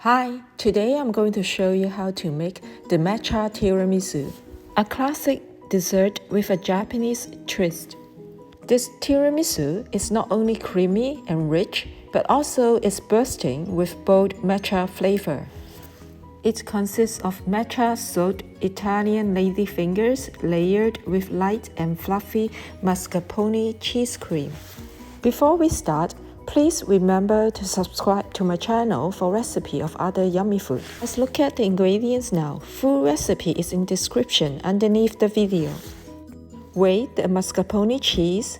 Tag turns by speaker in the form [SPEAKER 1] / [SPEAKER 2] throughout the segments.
[SPEAKER 1] Hi, today I'm going to show you how to make the Matcha Tiramisu, a classic dessert with a Japanese twist. This tiramisu is not only creamy and rich, but also is bursting with bold matcha flavor. It consists of matcha-soaked Italian ladyfingers layered with light and fluffy mascarpone cheese cream. Before we start, please remember to subscribe to my channel for recipe of other yummy food. Let's look at the ingredients now. Full recipe is in description underneath the video. Weight the mascarpone cheese,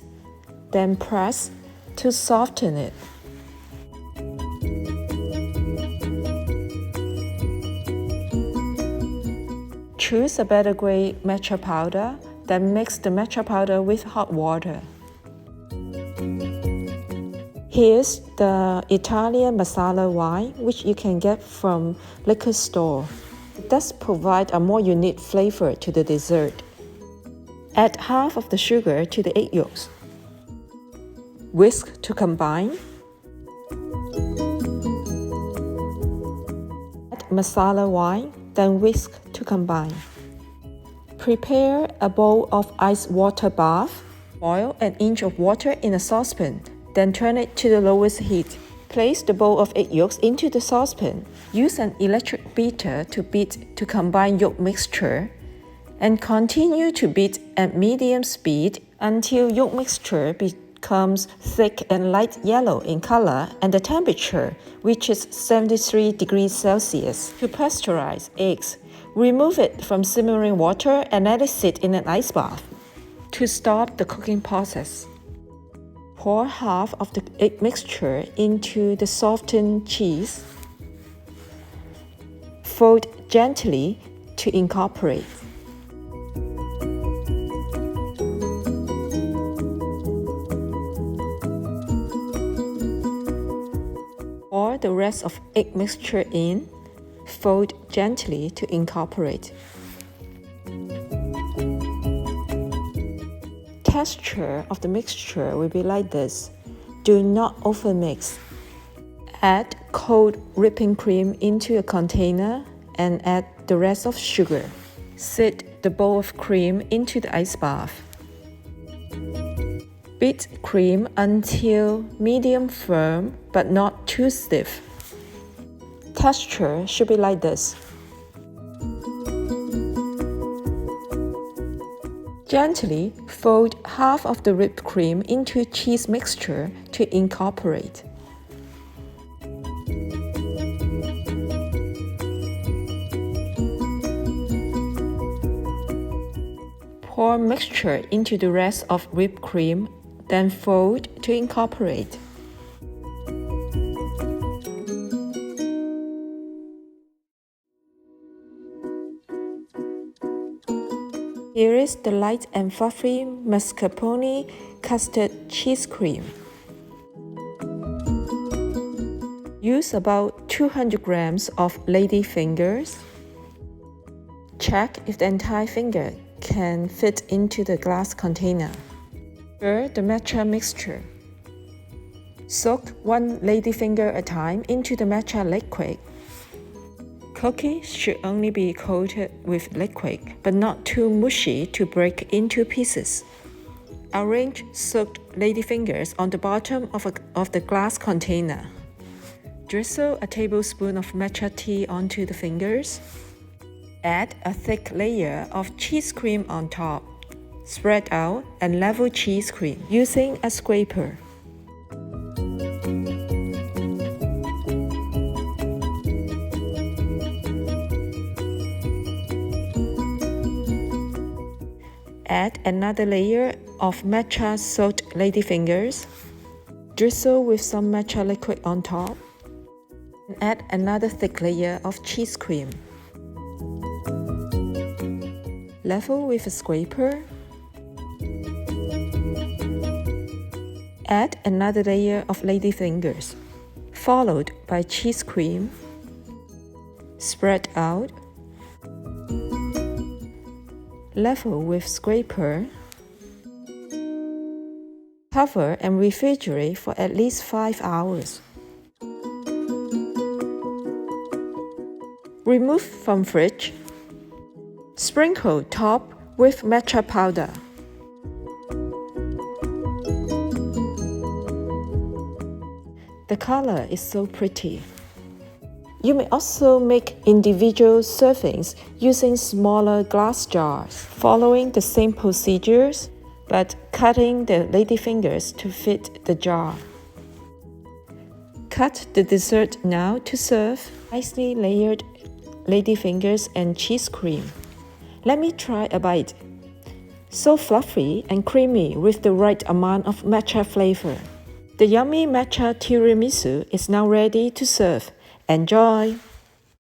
[SPEAKER 1] then press to soften it. Choose a better grade matcha powder, then mix the matcha powder with hot water. Here's the Italian Marsala wine, which you can get from liquor store. It does provide a more unique flavor to the dessert. Add half of the sugar to the egg yolks. Whisk to combine. Add Marsala wine, then whisk to combine. Prepare a bowl of ice water bath. Boil an inch of water in a saucepan. Then turn it to the lowest heat. Place the bowl of egg yolks into the saucepan. Use an electric beater to beat to combine yolk mixture and continue to beat at medium speed until yolk mixture becomes thick and light yellow in color and the temperature reaches 73 degrees Celsius. To pasteurize eggs, remove it from simmering water and let it sit in an ice bath. To start the cooking process, pour half of the egg mixture into the softened cheese. Fold gently to incorporate. Pour the rest of egg mixture in. Fold gently to incorporate. Texture of the mixture will be like this. Do not overmix. Add cold whipping cream into a container and add the rest of sugar. Set the bowl of cream into the ice bath. Beat cream until medium firm but not too stiff. Texture should be like this. Gently fold half of the whipped cream into cheese mixture to incorporate. Pour mixture into the rest of whipped cream, then fold to incorporate. Here is the light and fluffy mascarpone custard cheese cream. Use about 200 grams of lady fingers. Check if the entire finger can fit into the glass container. Stir the matcha mixture. Soak one lady finger at a time into the matcha liquid. Cookies should only be coated with liquid, but not too mushy to break into pieces. Arrange soaked ladyfingers on the bottom of the glass container. Drizzle a tablespoon of matcha tea onto the fingers. Add a thick layer of cheese cream on top. Spread out and level cheese cream using a scraper. Add another layer of matcha soaked ladyfingers. Drizzle with some matcha liquid on top. And add another thick layer of cheese cream. Level with a scraper. Add another layer of ladyfingers, followed by cheese cream. Spread out. Level with scraper. Cover and refrigerate for at least 5 hours. Remove from fridge. Sprinkle top with matcha powder. The color is so pretty. You may also make individual servings using smaller glass jars, following the same procedures, but cutting the ladyfingers to fit the jar. Cut the dessert now to serve nicely layered ladyfingers and cheese cream. Let me try a bite. So fluffy and creamy with the right amount of matcha flavor. The yummy matcha tiramisu is now ready to serve. Enjoy!